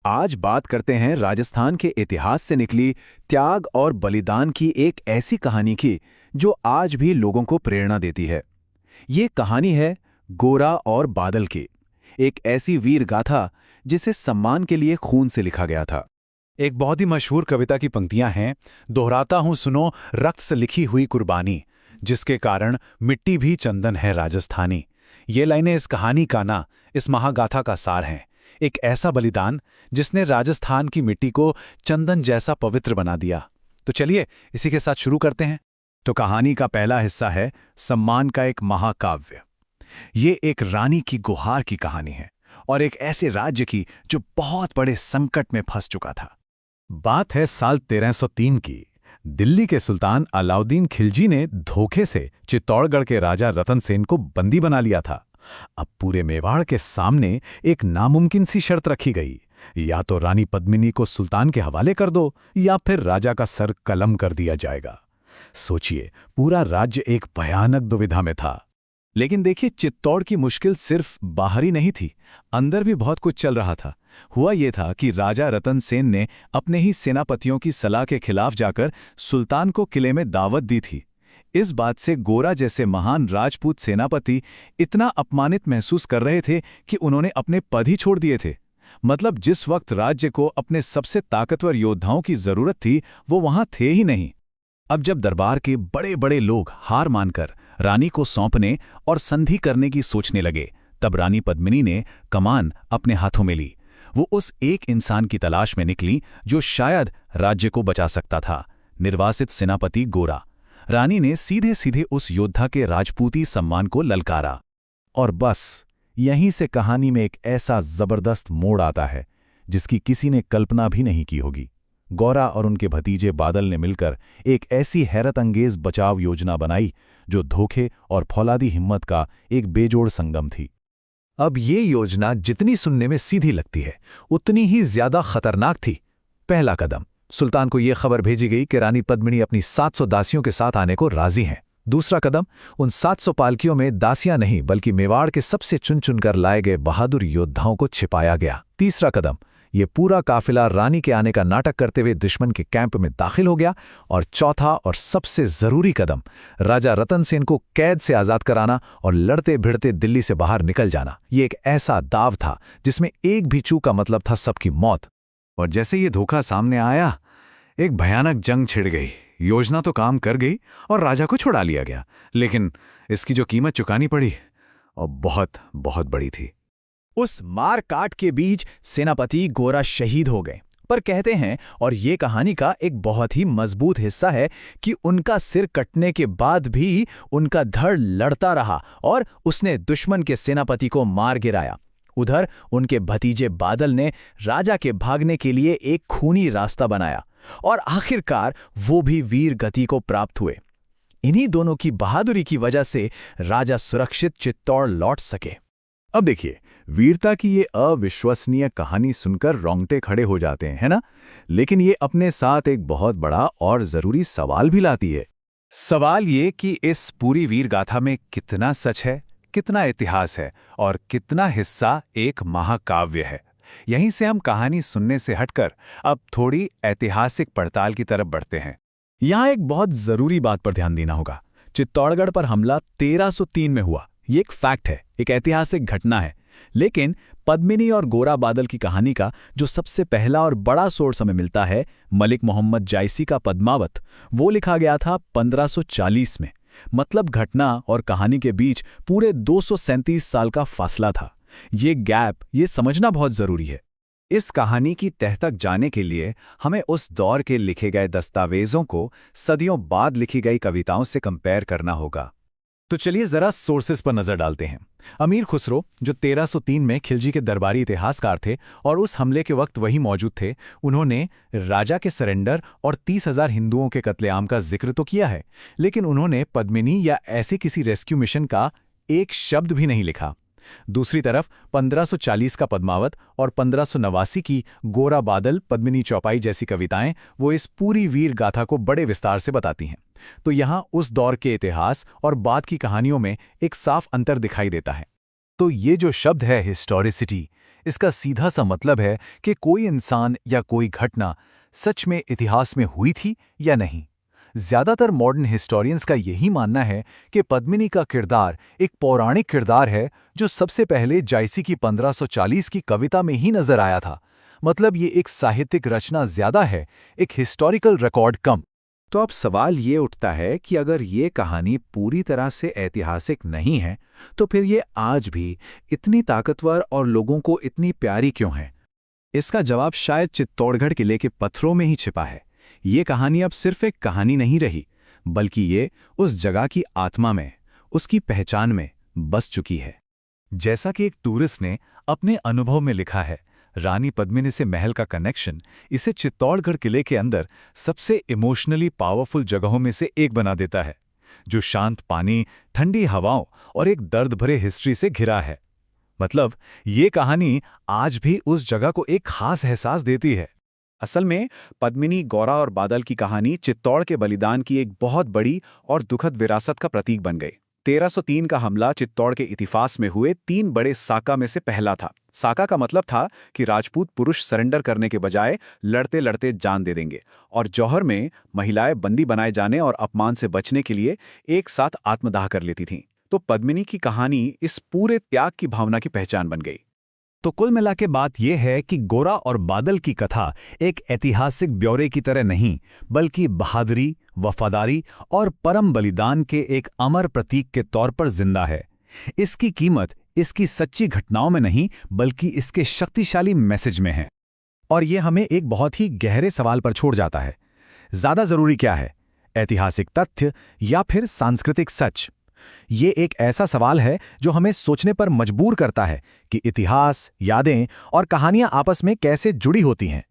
आज बात करते हैं राजस्थान के इतिहास से निकली त्याग और बलिदान की एक ऐसी कहानी की जो आज भी लोगों को प्रेरणा देती है। ये कहानी है गोरा और बादल की, एक ऐसी वीर गाथा जिसे सम्मान के लिए खून से लिखा गया था। एक बहुत ही मशहूर कविता की पंक्तियां हैं, दोहराता हूं सुनो रक्त से लिखी हुई कुर्बानी, जिसके कारण मिट्टी भी चंदन है राजस्थानी। ये लाइनें इस कहानी का ना, इस महागाथा का सार हैं। एक ऐसा बलिदान जिसने राजस्थान की मिट्टी को चंदन जैसा पवित्र बना दिया। तो चलिए इसी के साथ शुरू करते हैं। तो कहानी का पहला हिस्सा है सम्मान का एक महाकाव्य। ये एक रानी की गुहार की कहानी है और एक ऐसे राज्य की जो बहुत बड़े संकट में फंस चुका था। बात है साल 1303 की। दिल्ली के सुल्तान अलाउद्दीन खिलजी ने धोखे से चित्तौड़गढ़ के राजा रतन सेन को बंदी बना लिया था। अब पूरे मेवाड़ के सामने एक नामुमकिन सी शर्त रखी गई, या तो रानी पद्मिनी को सुल्तान के हवाले कर दो या फिर राजा का सर कलम कर दिया जाएगा। सोचिए, पूरा राज्य एक भयानक दुविधा में था। लेकिन देखिए, चित्तौड़ की मुश्किल सिर्फ बाहरी नहीं थी, अंदर भी बहुत कुछ चल रहा था। हुआ ये था कि राजा रतन सेन ने अपने ही सेनापतियों की सलाह के खिलाफ जाकर सुल्तान को किले में दावत दी थी। इस बात से गोरा जैसे महान राजपूत सेनापति इतना अपमानित महसूस कर रहे थे कि उन्होंने अपने पद ही छोड़ दिए थे। मतलब जिस वक्त राज्य को अपने सबसे ताकतवर योद्धाओं की जरूरत थी, वो वहां थे ही नहीं। अब जब दरबार के बड़े बड़े लोग हार मानकर रानी को सौंपने और संधि करने की सोचने लगे, तब रानी पद्मिनी ने कमान अपने हाथों में ली। वो उस एक इंसान की तलाश में निकली जो शायद राज्य को बचा सकता था, निर्वासित सेनापति गोरा। रानी ने सीधे सीधे उस योद्धा के राजपूती सम्मान को ललकारा। और बस यहीं से कहानी में एक ऐसा जबरदस्त मोड़ आता है जिसकी किसी ने कल्पना भी नहीं की होगी। गोरा और उनके भतीजे बादल ने मिलकर एक ऐसी हैरत अंगेज बचाव योजना बनाई जो धोखे और फौलादी हिम्मत का एक बेजोड़ संगम थी। अब ये योजना जितनी सुनने में सीधी लगती है, उतनी ही ज्यादा खतरनाक थी। पहला कदम, सुल्तान को यह खबर भेजी गई कि रानी पद्मिनी अपनी 700 दासियों के साथ आने को राजी हैं। दूसरा कदम, उन 700 पालकियों में दासियां नहीं बल्कि मेवाड़ के सबसे चुन चुनकर लाए गए बहादुर योद्धाओं को छिपाया गया। तीसरा कदम, ये पूरा काफिला रानी के आने का नाटक करते हुए दुश्मन के कैंप में दाखिल हो गया। और चौथा और सबसे जरूरी कदम, राजा रतन सेन को कैद से आजाद कराना और लड़ते भिड़ते दिल्ली से बाहर निकल जाना। ये एक ऐसा दाव था जिसमें एक भी चूक का मतलब था सबकी मौत। और जैसे ये धोखा सामने आया, एक भयानक जंग छिड़ गई। योजना तो काम कर गई और राजा को छुड़ा लिया गया, लेकिन इसकी जो कीमत चुकानी पड़ी और बहुत बहुत बड़ी थी। उस मार काट के बीच सेनापति गोरा शहीद हो गए। पर कहते हैं, और ये कहानी का एक बहुत ही मजबूत हिस्सा है, कि उनका सिर कटने के बाद भी उनका धड़ लड़ता रहा और उसने दुश्मन के सेनापति को मार गिराया। उधर उनके भतीजे बादल ने राजा के भागने के लिए एक खूनी रास्ता बनाया और आखिरकार वो भी वीर गति को प्राप्त हुए। इन्हीं दोनों की बहादुरी की वजह से राजा सुरक्षित चित्तौड़ लौट सके। अब देखिए, वीरता की ये अविश्वसनीय कहानी सुनकर रोंगटे खड़े हो जाते हैं, है ना? लेकिन ये अपने साथ एक बहुत बड़ा और जरूरी सवाल भी लाती है। सवाल ये कि इस पूरी वीर गाथा में कितना सच है, कितना इतिहास है और कितना हिस्सा एक महाकाव्य है। यहीं से हम कहानी सुनने से हटकर अब थोड़ी ऐतिहासिक पड़ताल की तरफ बढ़ते हैं। यहाँ एक बहुत जरूरी बात पर ध्यान देना होगा। चित्तौड़गढ़ पर हमला 1303 में हुआ। ये एक फैक्ट है, एक ऐतिहासिक घटना है। लेकिन पद्मिनी और गोरा बादल की कहानी का जो सबसे पहला और बड़ा सोर्स हमें मिलता है, मलिक मोहम्मद जायसी का पद्मावत, वो लिखा गया था 1540 में। मतलब घटना और कहानी के बीच पूरे 237 साल का फासला था। ये गैप, ये समझना बहुत जरूरी है। इस कहानी की तह तक जाने के लिए हमें उस दौर के लिखे गए दस्तावेजों को सदियों बाद लिखी गई कविताओं से कंपेयर करना होगा। तो चलिए जरा सोर्सेस पर नजर डालते हैं। अमीर खुसरो, जो 1303 में खिलजी के दरबारी इतिहासकार थे और उस हमले के वक्त वही मौजूद थे, उन्होंने राजा के सरेंडर और 30,000 हिंदुओं के कत्लेआम का जिक्र तो किया है, लेकिन उन्होंने पद्मिनी या ऐसे किसी रेस्क्यू मिशन का एक शब्द भी नहीं लिखा। दूसरी तरफ 1540 का पद्मावत और 1589 की गोरा बादल पद्मिनी चौपाई जैसी कविताएं वो इस पूरी वीर गाथा को बड़े विस्तार से बताती हैं। तो यहाँ उस दौर के इतिहास और बाद की कहानियों में एक साफ अंतर दिखाई देता है। तो ये जो शब्द है हिस्टोरिसिटी, इसका सीधा सा मतलब है कि कोई इंसान या कोई घटना सच में इतिहास में हुई थी या नहीं। ज्यादातर मॉडर्न हिस्टोरियंस का यही मानना है कि पद्मिनी का किरदार एक पौराणिक किरदार है जो सबसे पहले जायसी की 1540 की कविता में ही नजर आया था। मतलब ये एक साहित्यिक रचना ज्यादा है, एक हिस्टोरिकल रिकॉर्ड कम। तो अब सवाल ये उठता है कि अगर ये कहानी पूरी तरह से ऐतिहासिक नहीं है, तो फिर ये आज भी इतनी ताकतवर और लोगों को इतनी प्यारी क्यों है? इसका जवाब शायद चित्तौड़गढ़ किले के पत्थरों में ही छिपा है। ये कहानी अब सिर्फ एक कहानी नहीं रही, बल्कि ये उस जगह की आत्मा में, उसकी पहचान में बस चुकी है। जैसा कि एक टूरिस्ट ने अपने अनुभव में लिखा है, रानी पद्मिनी से महल का कनेक्शन इसे चित्तौड़गढ़ किले के अंदर सबसे इमोशनली पावरफुल जगहों में से एक बना देता है, जो शांत पानी, ठंडी हवाओं और एक दर्द भरे हिस्ट्री से घिरा है। मतलब ये कहानी आज भी उस जगह को एक खास एहसास देती है। असल में पद्मिनी, गौरा और बादल की कहानी चित्तौड़ के बलिदान की एक बहुत बड़ी और दुखद विरासत का प्रतीक बन गई। 1303 का हमला चित्तौड़ के इतिहास में हुए 3 बड़े साका में से पहला था। साका का मतलब था कि राजपूत पुरुष सरेंडर करने के बजाय लड़ते लड़ते जान दे देंगे, और जौहर में महिलाएं बंदी बनाए जाने और अपमान से बचने के लिए एक साथ आत्मदाह कर लेती थीं। तो पद्मिनी की कहानी इस पूरे त्याग की भावना की पहचान बन गई। तो कुल मिला के बात यह है कि गोरा और बादल की कथा एक ऐतिहासिक ब्यौरे की तरह नहीं, बल्कि बहादुरी, वफादारी और परम बलिदान के एक अमर प्रतीक के तौर पर जिंदा है। इसकी कीमत इसकी सच्ची घटनाओं में नहीं, बल्कि इसके शक्तिशाली मैसेज में है। और ये हमें एक बहुत ही गहरे सवाल पर छोड़ जाता है। ज्यादा जरूरी क्या है, ऐतिहासिक तथ्य या फिर सांस्कृतिक सच? ये एक ऐसा सवाल है जो हमें सोचने पर मजबूर करता है कि इतिहास, यादें और कहानियां आपस में कैसे जुड़ी होती हैं।